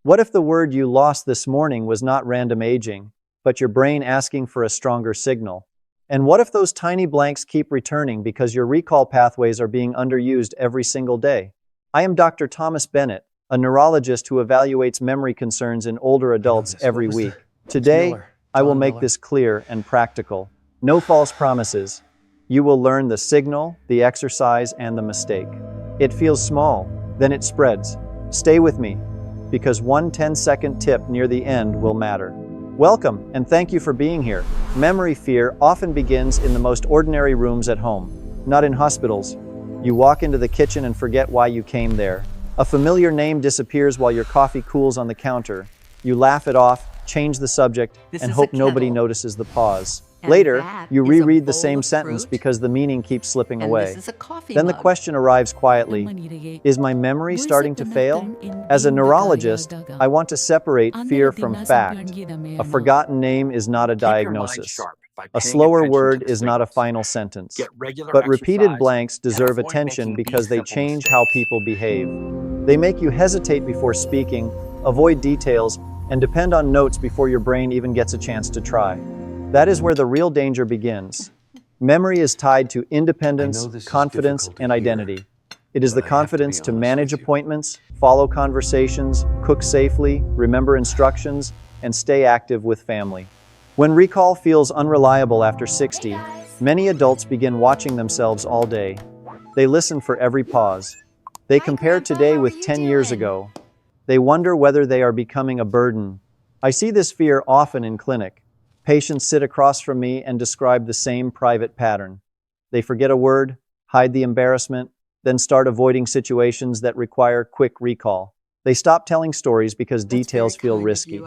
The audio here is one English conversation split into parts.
What if the word you lost this morning was not random aging, but your brain asking for a stronger signal? And what if those tiny blanks keep returning because your recall pathways are being underused every single day? I am Dr. Thomas Bennett, a neurologist who evaluates memory concerns in older adults every week. Today, I will make this clear and practical. No false promises. You will learn the signal, the exercise, and the mistake. It feels small, then it spreads. Stay with me, because one 10-second tip near the end will matter. Welcome, and thank you for being here. Memory fear often begins in the most ordinary rooms at home, not in hospitals. You walk into the kitchen and forget why you came there. A familiar name disappears while your coffee cools on the counter. You laugh it off, change the subject, and hope nobody notices the pause. Later, you reread the same sentence because the meaning keeps slipping away. Then the question arrives quietly, is my memory starting to fail? As a neurologist, I want to separate fear from fact. A forgotten name is not a diagnosis. A slower word is not a final sentence. But repeated blanks deserve attention because they change how people behave. They make you hesitate before speaking, avoid details, and depend on notes before your brain even gets a chance to try. That is where the real danger begins. Memory is tied to independence, confidence, and identity. It is the confidence to manage appointments, follow conversations, cook safely, remember instructions, and stay active with family. When recall feels unreliable after 60, many adults begin watching themselves all day. They listen for every pause. They compare today with 10 years ago. They wonder whether they are becoming a burden. I see this fear often in clinic. Patients sit across from me and describe the same private pattern. They forget a word, hide the embarrassment, then start avoiding situations that require quick recall. They stop telling stories because details feel risky.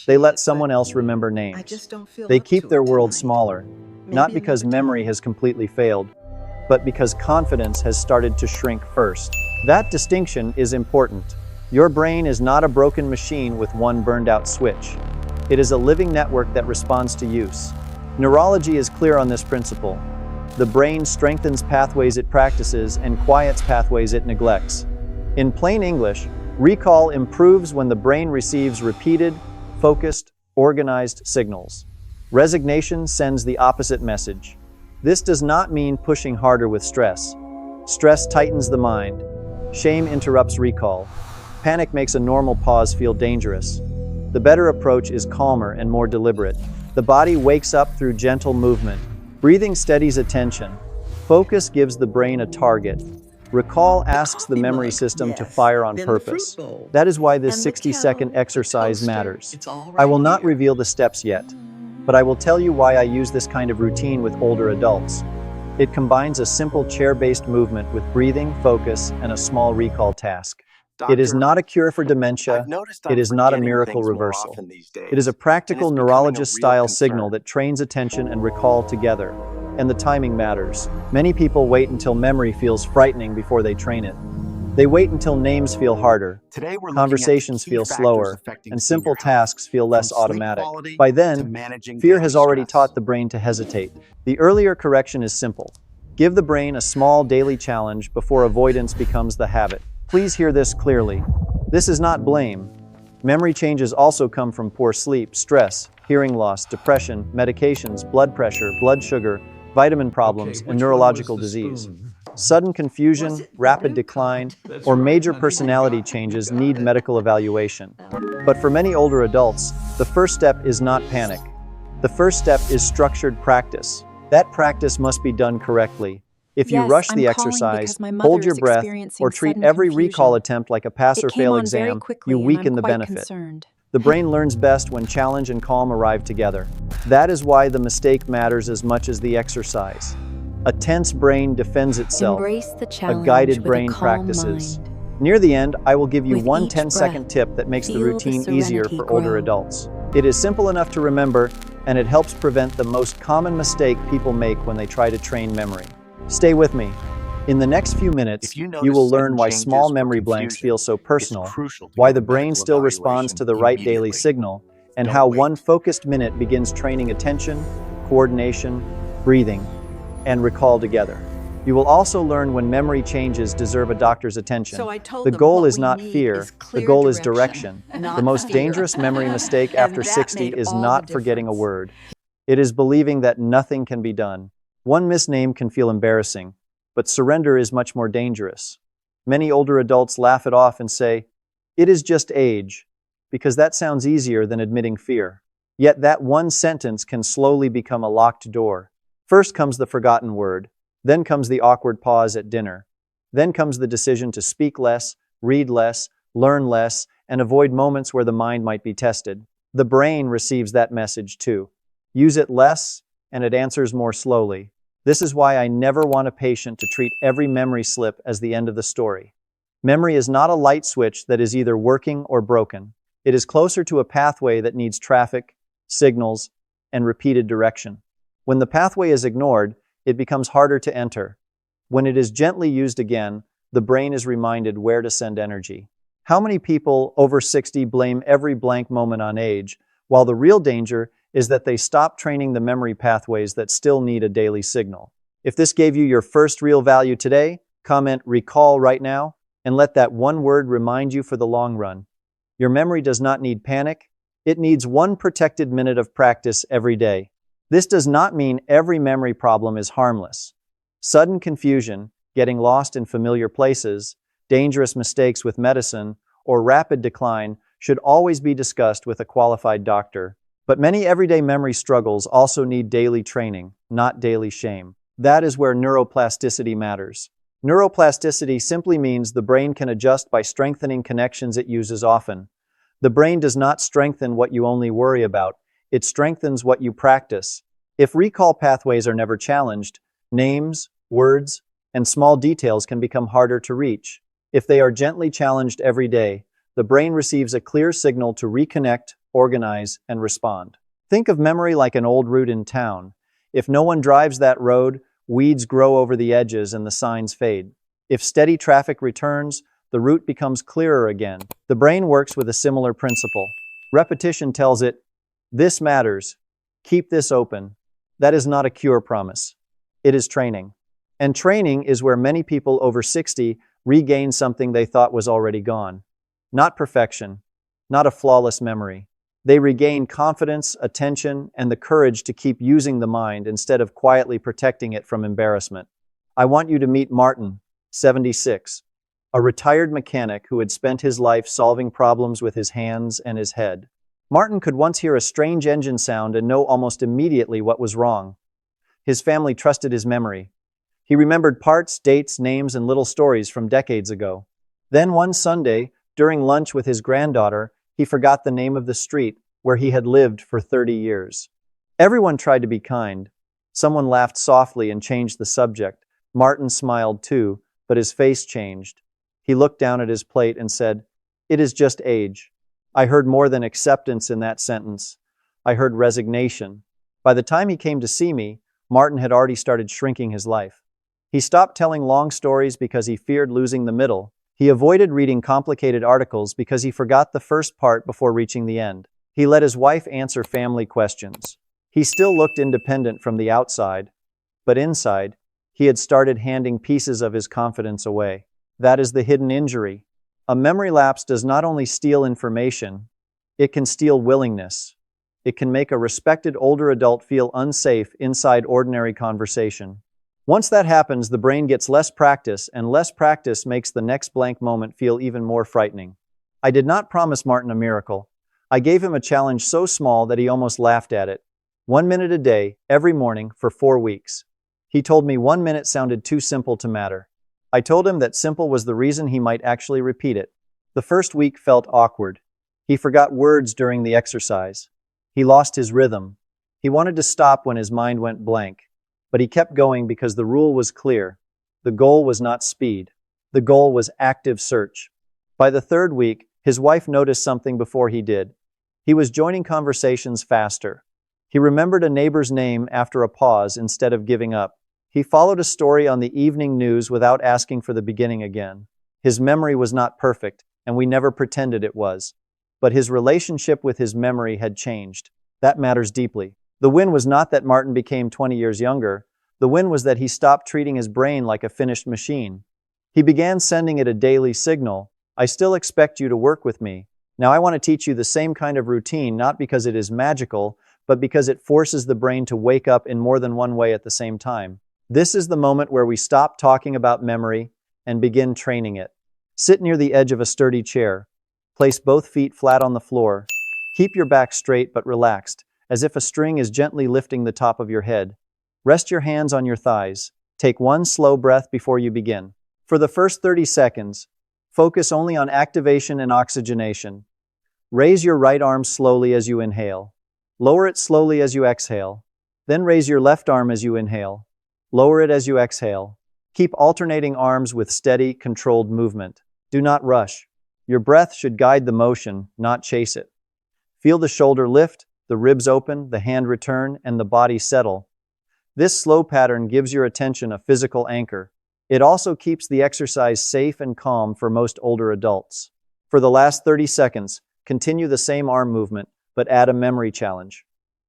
They let someone else remember names. They keep their world smaller, not because memory has completely failed, but because confidence has started to shrink first. That distinction is important. Your brain is not a broken machine with one burned-out switch. It is a living network that responds to use. Neurology is clear on this principle. The brain strengthens pathways it practices and quiets pathways it neglects. In plain English, recall improves when the brain receives repeated, focused, organized signals. Resignation sends the opposite message. This does not mean pushing harder with stress. Stress tightens the mind. Shame interrupts recall. Panic makes a normal pause feel dangerous. The better approach is calmer and more deliberate. The body wakes up through gentle movement. Breathing steadies attention. Focus gives the brain a target. Recall asks the memory system to fire on purpose. That is why this 60-second exercise matters. I will not reveal the steps yet, but I will tell you why I use this kind of routine with older adults. It combines a simple chair-based movement with breathing, focus, and a small recall task. It is not a cure for dementia. It is not a miracle reversal. It is a practical neurologist-style signal that trains attention and recall together. And the timing matters. Many people wait until memory feels frightening before they train it. They wait until names feel harder, conversations feel slower, and simple tasks feel less automatic. By then, fear has already taught the brain to hesitate. The earlier correction is simple. Give the brain a small daily challenge before avoidance becomes the habit. Please hear this clearly. This is not blame. Memory changes also come from poor sleep, stress, hearing loss, depression, medications, blood pressure, blood sugar, vitamin problems, and neurological disease. Sudden confusion, rapid decline, or major personality changes need medical evaluation. But for many older adults, the first step is not panic. The first step is structured practice. That practice must be done correctly. If you rush the exercise, hold your breath, or treat every recall attempt like a pass-or-fail exam, you weaken the benefit. The brain learns best when challenge and calm arrive together. That is why the mistake matters as much as the exercise. A tense brain defends itself. A guided brain practices. Near the end, I will give you one 10-second tip that makes the routine easier for older adults. It is simple enough to remember, and it helps prevent the most common mistake people make when they try to train memory. Stay with me. In the next few minutes, you will learn why small memory blanks feel so personal, why the brain still responds to the right daily signal, and how one focused minute begins training attention, coordination, breathing, and recall together. You will also learn when memory changes deserve a doctor's attention. So I told The them goal what is we not need fear, is the clear goal is direction, direction. not The most fear. dangerous memory mistake And after that 60 made is all not the forgetting a difference. word. It is believing that nothing can be done. One misname can feel embarrassing, but surrender is much more dangerous. Many older adults laugh it off and say, "It is just age," because that sounds easier than admitting fear. Yet that one sentence can slowly become a locked door. First comes the forgotten word, then comes the awkward pause at dinner, then comes the decision to speak less, read less, learn less, and avoid moments where the mind might be tested. The brain receives that message too. Use it less, and it answers more slowly. This is why I never want a patient to treat every memory slip as the end of the story. Memory is not a light switch that is either working or broken. It is closer to a pathway that needs traffic, signals, and repeated direction. When the pathway is ignored, it becomes harder to enter. When it is gently used again, the brain is reminded where to send energy. How many people over 60 blame every blank moment on age, while the real danger is that they stop training the memory pathways that still need a daily signal? If this gave you your first real value today, comment "recall" right now, and let that one word remind you for the long run. Your memory does not need panic. It needs one protected minute of practice every day. This does not mean every memory problem is harmless. Sudden confusion, getting lost in familiar places, dangerous mistakes with medicine, or rapid decline should always be discussed with a qualified doctor. But many everyday memory struggles also need daily training, not daily shame. That is where neuroplasticity matters. Neuroplasticity simply means the brain can adjust by strengthening connections it uses often. The brain does not strengthen what you only worry about, it strengthens what you practice. If recall pathways are never challenged, names, words, and small details can become harder to reach. If they are gently challenged every day, the brain receives a clear signal to reconnect, organize, and respond. Think of memory like an old route in town. If no one drives that road, weeds grow over the edges and the signs fade. If steady traffic returns, the route becomes clearer again. The brain works with a similar principle. Repetition tells it, "This matters. Keep this open." That is not a cure promise. It is training. And training is where many people over 60 regain something they thought was already gone. Not perfection, not a flawless memory. They regain confidence, attention, and the courage to keep using the mind instead of quietly protecting it from embarrassment. I want you to meet Martin, 76, a retired mechanic who had spent his life solving problems with his hands and his head. Martin could once hear a strange engine sound and know almost immediately what was wrong. His family trusted his memory. He remembered parts, dates, names, and little stories from decades ago. Then one Sunday, during lunch with his granddaughter, he forgot the name of the street where he had lived for 30 years. Everyone tried to be kind. Someone laughed softly and changed the subject. Martin smiled too, but his face changed. He looked down at his plate and said, "It is just age." I heard more than acceptance in that sentence. I heard resignation. By the time he came to see me, Martin had already started shrinking his life. He stopped telling long stories because he feared losing the middle. He avoided reading complicated articles because he forgot the first part before reaching the end. He let his wife answer family questions. He still looked independent from the outside, but inside, he had started handing pieces of his confidence away. That is the hidden injury. A memory lapse does not only steal information, it can steal willingness. It can make a respected older adult feel unsafe inside ordinary conversation. Once that happens, the brain gets less practice, and less practice makes the next blank moment feel even more frightening. I did not promise Martin a miracle. I gave him a challenge so small that he almost laughed at it. 1 minute a day, every morning, for 4 weeks. He told me 1 minute sounded too simple to matter. I told him that simple was the reason he might actually repeat it. The first week felt awkward. He forgot words during the exercise. He lost his rhythm. He wanted to stop when his mind went blank. But he kept going because the rule was clear. The goal was not speed. The goal was active search. By the 3rd week, his wife noticed something before he did. He was joining conversations faster. He remembered a neighbor's name after a pause instead of giving up. He followed a story on the evening news without asking for the beginning again. His memory was not perfect, and we never pretended it was. But his relationship with his memory had changed. That matters deeply. The win was not that Martin became 20 years younger. The The win was that he stopped treating his brain like a finished machine. He began sending it a daily signal: I still expect you to work with me. Now I want to teach you the same kind of routine, not because it is magical, but because it forces the brain to wake up in more than one way at the same time. This is the moment where we stop talking about memory and begin training it. Sit near the edge of a sturdy chair. Place both feet flat on the floor. Keep your back straight but relaxed, as if a string is gently lifting the top of your head. Rest your hands on your thighs. Take one slow breath before you begin. For the first 30 seconds, focus only on activation and oxygenation. Raise your right arm slowly as you inhale. Lower it slowly as you exhale. Then raise your left arm as you inhale. Lower it as you exhale. Keep alternating arms with steady, controlled movement. Do not rush. Your breath should guide the motion, not chase it. Feel the shoulder lift, the ribs open, the hand return, and the body settle. This slow pattern gives your attention a physical anchor. It also keeps the exercise safe and calm for most older adults. For the last 30 seconds, continue the same arm movement, but add a memory challenge.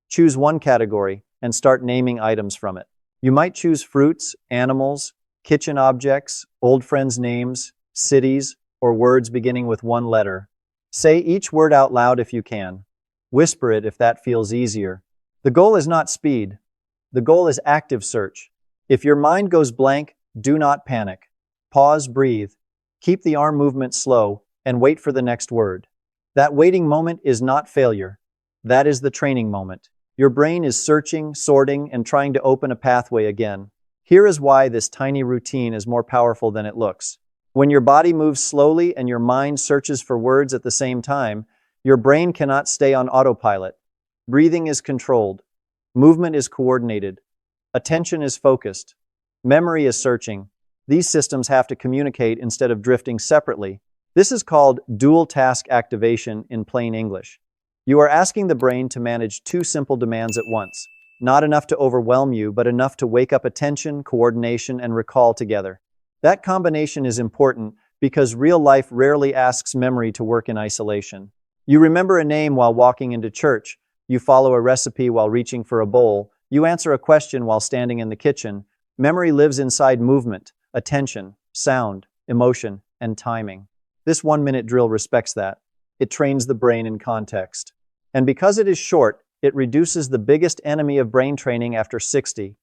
Choose one category and start naming items from it. You might choose fruits, animals, kitchen objects, old friends' names, cities, or words beginning with one letter. Say each word out loud if you can. Whisper it if that feels easier. The goal is not speed. The goal is active search. If your mind goes blank, do not panic. Pause, breathe. Keep the arm movement slow, and wait for the next word. That waiting moment is not failure. That is the training moment. Your brain is searching, sorting, and trying to open a pathway again. Here is why this tiny routine is more powerful than it looks. When your body moves slowly and your mind searches for words at the same time, your brain cannot stay on autopilot. Breathing is controlled. Movement is coordinated. Attention is focused. Memory is searching. These systems have to communicate instead of drifting separately. This is called dual task activation in plain English. You are asking the brain to manage two simple demands at once. Not enough to overwhelm you, but enough to wake up attention, coordination, and recall together. That combination is important because real life rarely asks memory to work in isolation. You remember a name while walking into church. You follow a recipe while reaching for a bowl. You answer a question while standing in the kitchen. Memory lives inside movement, attention, sound, emotion, and timing. This 1-minute drill respects that. It trains the brain in context. And because it is short, it reduces the biggest enemy of brain training after 60.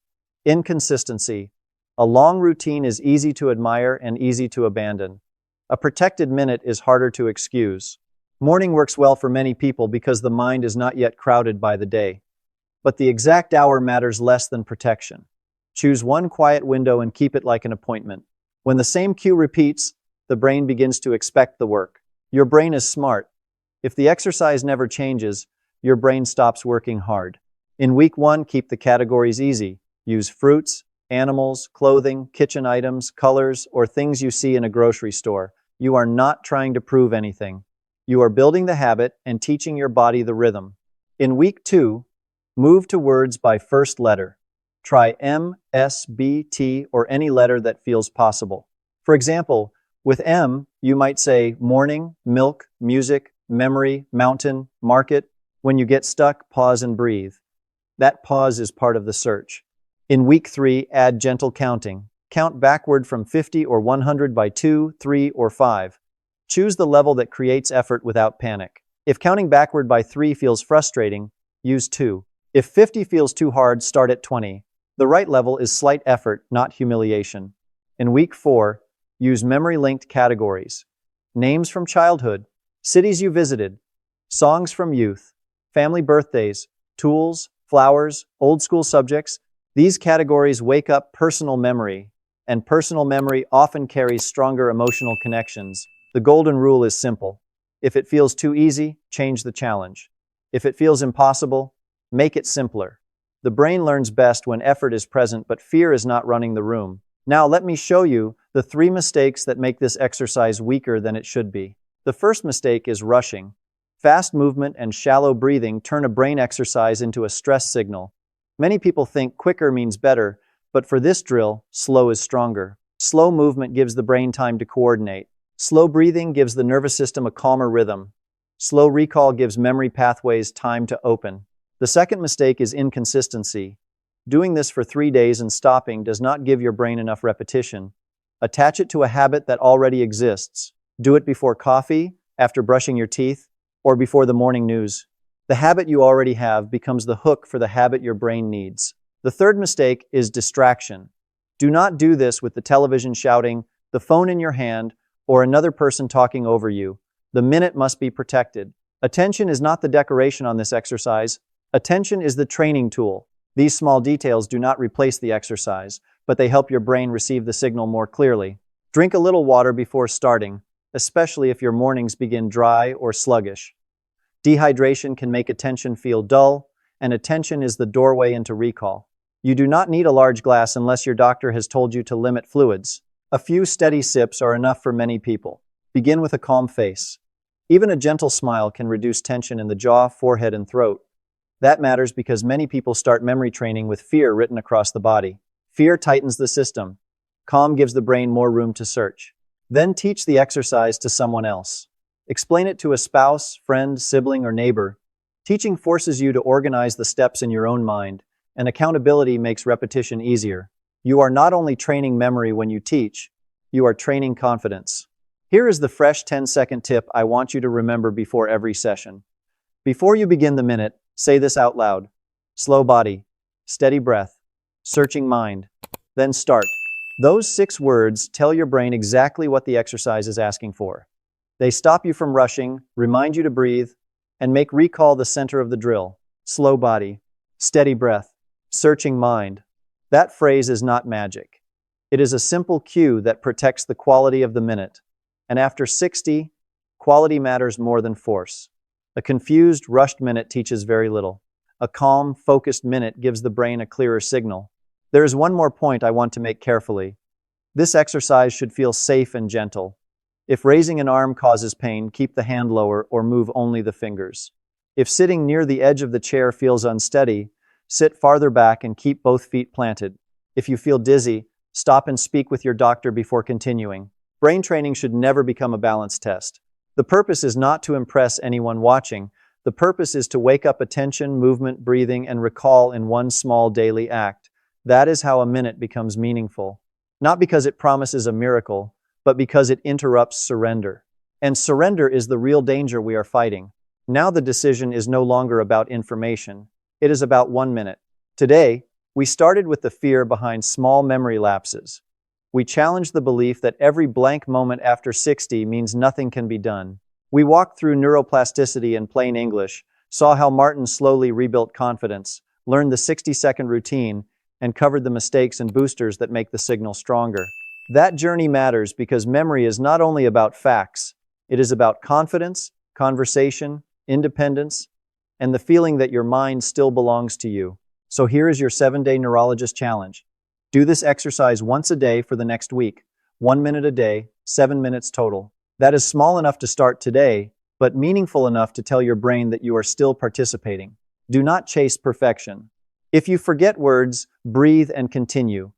Inconsistency. A long routine is easy to admire and easy to abandon. A protected minute is harder to excuse. Morning works well for many people because the mind is not yet crowded by the day. But the exact hour matters less than protection. Choose one quiet window and keep it like an appointment. When the same cue repeats, the brain begins to expect the work. Your brain is smart. If the exercise never changes, your brain stops working hard. In week 1, keep the categories easy. Use fruits, animals, clothing, kitchen items, colors, or things you see in a grocery store. You are not trying to prove anything. You are building the habit and teaching your body the rhythm. In week 2, move to words by first letter. Try M, S, B, T, or any letter that feels possible. For example, with M, you might say morning, milk, music, memory, mountain, market. When you get stuck, pause and breathe. That pause is part of the search. In week 3, add gentle counting. Count backward from 50 or 100 by 2, 3, or 5. Choose the level that creates effort without panic. If counting backward by 3 feels frustrating, use 2. If 50 feels too hard, start at 20. The right level is slight effort, not humiliation. In week 4, use memory-linked categories. Names from childhood, cities you visited, songs from youth, family birthdays, tools, flowers, old school subjects. These categories wake up personal memory, and personal memory often carries stronger emotional connections. The golden rule is simple. If it feels too easy, change the challenge. If it feels impossible, make it simpler. The brain learns best when effort is present, but fear is not running the room. Now let me show you the 3 mistakes that make this exercise weaker than it should be. The first mistake is rushing. Fast movement and shallow breathing turn a brain exercise into a stress signal. Many people think quicker means better, but for this drill, slow is stronger. Slow movement gives the brain time to coordinate. Slow breathing gives the nervous system a calmer rhythm. Slow recall gives memory pathways time to open. The second mistake is inconsistency. Doing this for 3 days and stopping does not give your brain enough repetition. Attach it to a habit that already exists. Do it before coffee, after brushing your teeth, or before the morning news. The habit you already have becomes the hook for the habit your brain needs. The third mistake is distraction. Do not do this with the television shouting, the phone in your hand, or another person talking over you. The minute must be protected. Attention is not the decoration on this exercise. Attention is the training tool. These small details do not replace the exercise, but they help your brain receive the signal more clearly. Drink a little water before starting, especially if your mornings begin dry or sluggish. Dehydration can make attention feel dull, and attention is the doorway into recall. You do not need a large glass unless your doctor has told you to limit fluids. A few steady sips are enough for many people. Begin with a calm face. Even a gentle smile can reduce tension in the jaw, forehead, and throat. That matters because many people start memory training with fear written across the body. Fear tightens the system. Calm gives the brain more room to search. Then teach the exercise to someone else. Explain it to a spouse, friend, sibling, or neighbor. Teaching forces you to organize the steps in your own mind, and accountability makes repetition easier. You are not only training memory when you teach, you are training confidence. Here is the fresh 10-second tip I want you to remember before every session. Before you begin the minute, say this out loud. Slow body, steady breath, searching mind. Then start. Those 6 words tell your brain exactly what the exercise is asking for. They stop you from rushing, remind you to breathe, and make recall the center of the drill. Slow body, steady breath, searching mind. That phrase is not magic. It is a simple cue that protects the quality of the minute. And after 60, quality matters more than force. A confused, rushed minute teaches very little. A calm, focused minute gives the brain a clearer signal. There is one more point I want to make carefully. This exercise should feel safe and gentle. If raising an arm causes pain, keep the hand lower or move only the fingers. If sitting near the edge of the chair feels unsteady, sit farther back and keep both feet planted. If you feel dizzy, stop and speak with your doctor before continuing. Brain training should never become a balance test. The purpose is not to impress anyone watching. The purpose is to wake up attention, movement, breathing, and recall in one small daily act. That is how a minute becomes meaningful. Not because it promises a miracle, but because it interrupts surrender. And surrender is the real danger we are fighting. Now the decision is no longer about information. It is about 1 minute. Today, we started with the fear behind small memory lapses. We challenged the belief that every blank moment after 60 means nothing can be done. We walked through neuroplasticity in plain English, saw how Martin slowly rebuilt confidence, learned the 60-second routine, and covered the mistakes and boosters that make the signal stronger. That journey matters because memory is not only about facts, it is about confidence, conversation, independence, and the feeling that your mind still belongs to you. So here is your 7-day neurologist challenge. Do this exercise once a day for the next week, 1 minute a day, 7 minutes total. That is small enough to start today, but meaningful enough to tell your brain that you are still participating. Do not chase perfection. If you forget words, breathe and continue.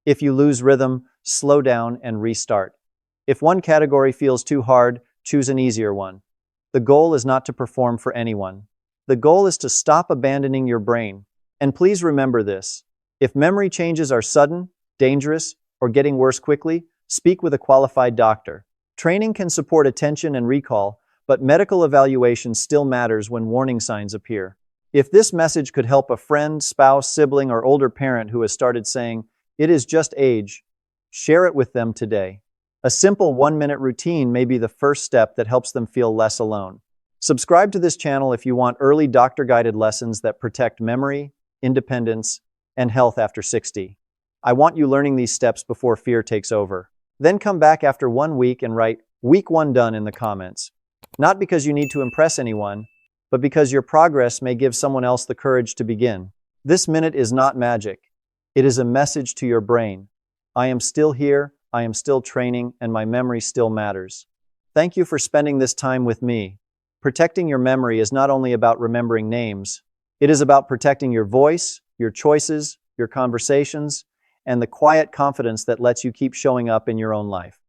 If you lose rhythm, slow down and restart. If one category feels too hard, choose an easier one. The goal is not to perform for anyone. The goal is to stop abandoning your brain. And please remember this. If memory changes are sudden, dangerous, or getting worse quickly, speak with a qualified doctor. Training can support attention and recall, but medical evaluation still matters when warning signs appear. If this message could help a friend, spouse, sibling, or older parent who has started saying, "It is just age," share it with them today. A simple 1-minute routine may be the first step that helps them feel less alone. Subscribe to this channel if you want early doctor-guided lessons that protect memory, independence, and health after 60. I want you learning these steps before fear takes over. Then come back after 1 week and write "Week 1 done" in the comments. Not because you need to impress anyone, but because your progress may give someone else the courage to begin. This minute is not magic. It is a message to your brain. I am still here, I am still training, and my memory still matters. Thank you for spending this time with me. Protecting your memory is not only about remembering names. It is about protecting your voice, your choices, your conversations, and the quiet confidence that lets you keep showing up in your own life.